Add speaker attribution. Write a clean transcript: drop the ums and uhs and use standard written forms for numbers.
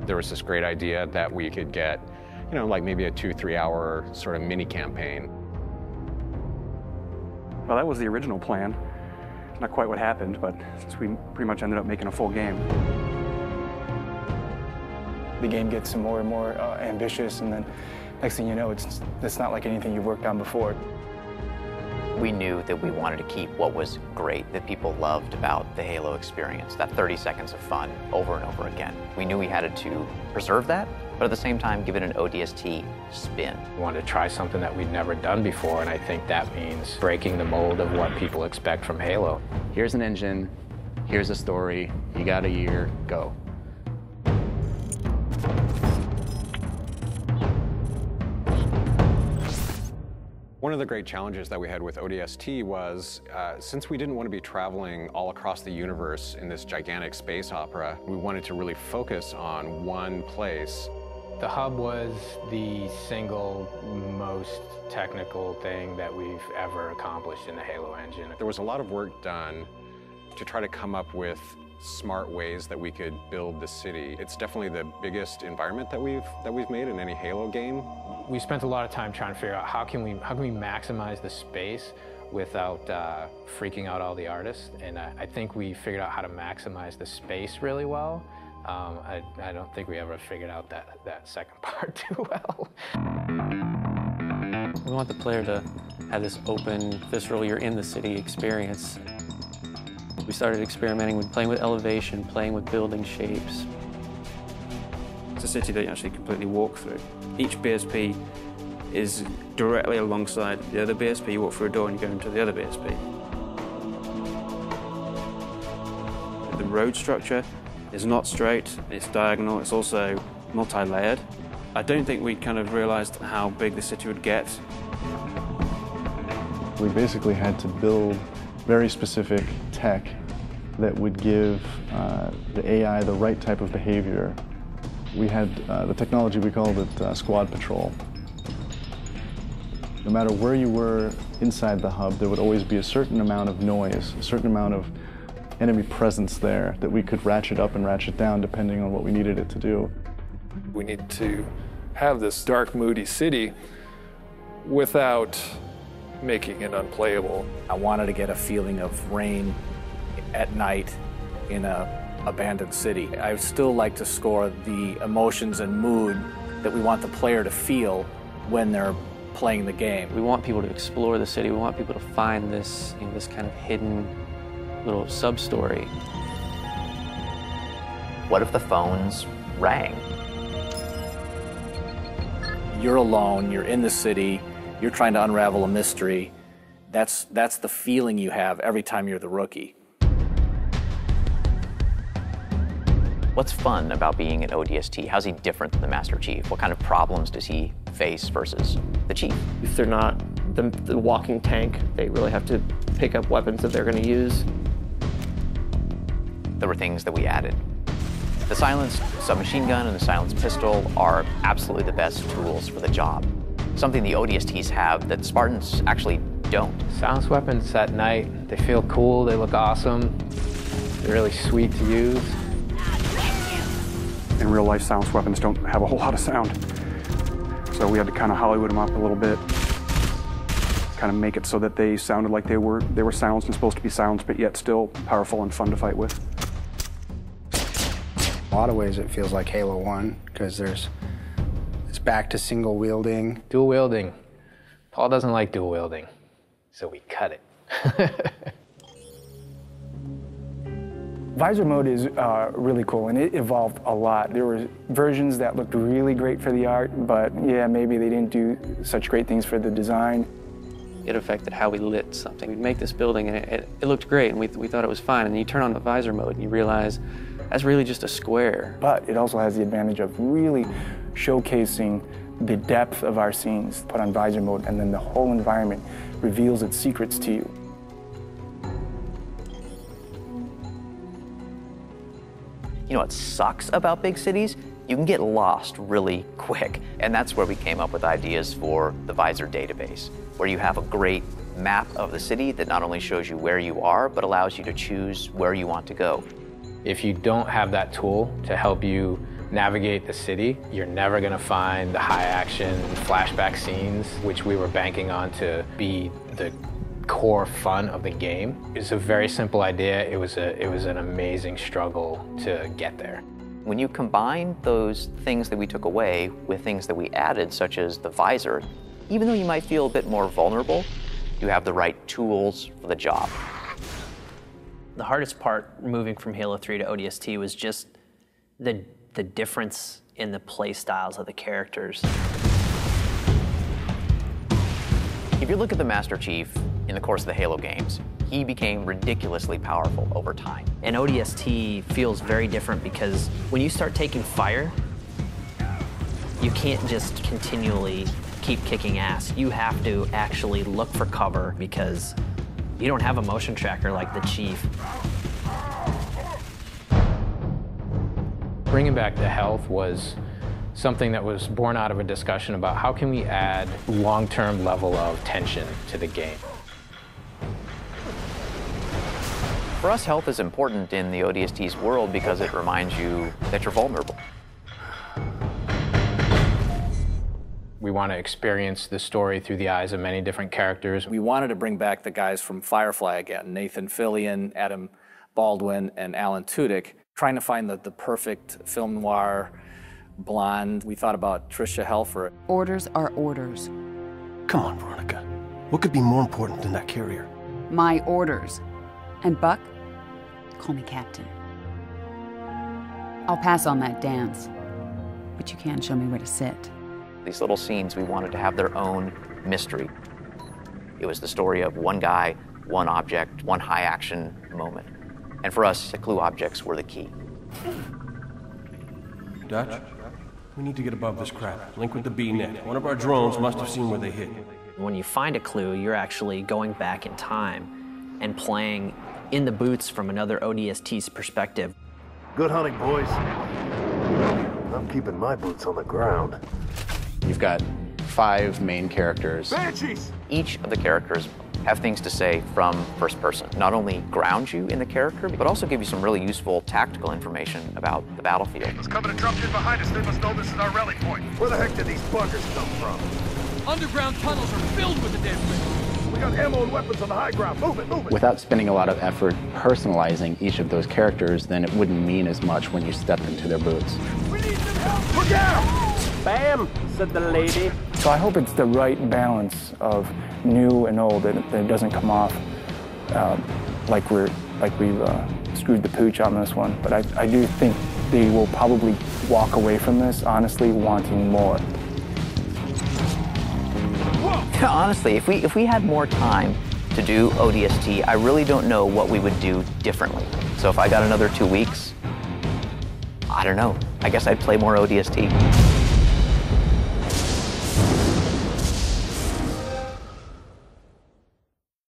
Speaker 1: There was this great idea that we could get, you know, like maybe a 2-3 hour sort of mini campaign.
Speaker 2: Well, that was the original plan. Not quite what happened, but since we pretty much ended up making a full game.
Speaker 3: The game gets more and more ambitious, and then next thing you know, it's not like anything you've worked on before.
Speaker 4: We knew that we wanted to keep what was great, that people loved about the Halo experience, that 30 seconds of fun over and over again. We knew we had to preserve that, but at the same time give it an ODST spin.
Speaker 5: We wanted to try something that we'd never done before, and I think that means breaking the mold of what people expect from Halo.
Speaker 6: Here's an engine, here's a story, you got a year, go.
Speaker 1: One of the great challenges that we had with ODST was, since we didn't want to be traveling all across the universe in this gigantic space opera, we wanted to really focus on one place.
Speaker 5: The hub was the single most technical thing that we've ever accomplished in the Halo engine.
Speaker 1: There was a lot of work done to try to come up with smart ways that we could build the city. It's definitely the biggest environment that we've made in any Halo game.
Speaker 5: We spent a lot of time trying to figure out how can we maximize the space without freaking out all the artists, and I think we figured out how to maximize the space really well. I don't think we ever figured out that second part too well.
Speaker 7: We want the player to have this open, visceral, you're in the city experience. We started experimenting with playing with elevation, playing with building shapes.
Speaker 2: It's a city that you actually completely walk through. Each BSP is directly alongside the other BSP. You walk through a door and you go into the other BSP. The road structure is not straight, it's diagonal, it's also multi-layered. I don't think we kind of realized how big the city would get.
Speaker 8: We basically had to build very specific tech that would give the AI the right type of behavior. We had the technology, we called it Squad Patrol. No matter where you were inside the hub, there would always be a certain amount of noise, a certain amount of enemy presence there that we could ratchet up and ratchet down depending on what we needed it to do.
Speaker 9: We need to have this dark, moody city without making it unplayable.
Speaker 10: I wanted to get a feeling of rain at night in an abandoned city. I still like to score the emotions and mood that we want the player to feel when they're playing the game.
Speaker 7: We want people to explore the city. We want people to find this, this kind of hidden little sub-story.
Speaker 4: What if the phones rang?
Speaker 10: You're alone, you're in the city, you're trying to unravel a mystery. That's the feeling you have every time you're the rookie.
Speaker 4: What's fun about being an ODST? How's he different than the Master Chief? What kind of problems does he face versus the Chief?
Speaker 11: If they're not the walking tank, they really have to pick up weapons that they're going to use.
Speaker 4: There were things that we added. The silenced submachine gun and the silenced pistol are absolutely the best tools for the job. Something the ODSTs have that Spartans actually don't.
Speaker 5: Silenced weapons at night, they feel cool, they look awesome, they're really sweet to use.
Speaker 2: In real life, silenced weapons don't have a whole lot of sound. So we had to kind of Hollywood them up a little bit, kind of make it so that they sounded like they were silenced and supposed to be silenced, but yet still powerful and fun to fight with.
Speaker 3: In a lot of ways, it feels like Halo 1, because it's back to single wielding.
Speaker 5: Dual wielding. Paul doesn't like dual wielding, so we cut it.
Speaker 3: Visor mode is really cool, and it evolved a lot. There were versions that looked really great for the art, but yeah, maybe they didn't do such great things for the design.
Speaker 7: It affected how we lit something. We'd make this building, and it looked great, and we thought it was fine, and then you turn on the visor mode, and you realize that's really just a square.
Speaker 3: But it also has the advantage of really showcasing the depth of our scenes. Put on visor mode, and then the whole environment reveals its secrets to you.
Speaker 4: You know what sucks about big cities? You can get lost really quick. And that's where we came up with ideas for the Visor database, where you have a great map of the city that not only shows you where you are, but allows you to choose where you want to go.
Speaker 5: If you don't have that tool to help you navigate the city. You're never gonna find the high action flashback scenes, which we were banking on to be the core fun of the game. It's a very simple idea. It was an amazing struggle to get there.
Speaker 4: When you combine those things that we took away with things that we added, such as the visor, even though you might feel a bit more vulnerable, you have the right tools for the job.
Speaker 12: The hardest part moving from Halo 3 to ODST was just the difference in the play styles of the characters.
Speaker 4: If you look at the Master Chief in the course of the Halo games, he became ridiculously powerful over time.
Speaker 12: And ODST feels very different because when you start taking fire, you can't just continually keep kicking ass. You have to actually look for cover because you don't have a motion tracker like the Chief.
Speaker 5: Bringing back the health was something that was born out of a discussion about how can we add long-term level of tension to the game.
Speaker 4: For us, health is important in the ODST's world because it reminds you that you're vulnerable.
Speaker 5: We want to experience the story through the eyes of many different characters.
Speaker 10: We wanted to bring back the guys from Firefly again, Nathan Fillion, Adam Baldwin, and Alan Tudyk, trying to find the perfect film noir blonde. We thought about Tricia Helfer.
Speaker 13: Orders are orders.
Speaker 14: Come on, Veronica. What could be more important than that carrier?
Speaker 13: My orders. And Buck, call me Captain. I'll pass on that dance, but you can show me where to sit.
Speaker 4: These little scenes, we wanted to have their own mystery. It was the story of one guy, one object, one high action moment. And for us, the clue objects were the key.
Speaker 14: Dutch, we need to get above this crap. Link with the B-net. One of our drones must have seen where they hit.
Speaker 12: When you find a clue, you're actually going back in time and playing in the boots from another ODST's perspective.
Speaker 15: Good hunting, boys. I'm keeping my boots on the ground.
Speaker 6: You've got 5 main characters.
Speaker 15: Banshees!
Speaker 4: Each of the characters have things to say from first person. Not only ground you in the character, but also give you some really useful tactical information about the battlefield.
Speaker 15: Let's cover the drop in behind us. They must know this is our rally point. Where the heck did these buggers come from?
Speaker 16: Underground tunnels are filled with the damn thing.
Speaker 15: We got ammo and weapons on the high ground. Move it, move it.
Speaker 6: Without spending a lot of effort personalizing each of those characters, then it wouldn't mean as much when you stepped into their boots.
Speaker 15: We need some help! Look out!
Speaker 11: Bam, said the lady.
Speaker 3: So I hope it's the right balance of new and old, that it doesn't come off like we've screwed the pooch on this one. But I do think they will probably walk away from this honestly wanting more.
Speaker 4: Honestly, if we had more time to do ODST, I really don't know what we would do differently. So if I got another 2 weeks, I don't know. I guess I'd play more ODST.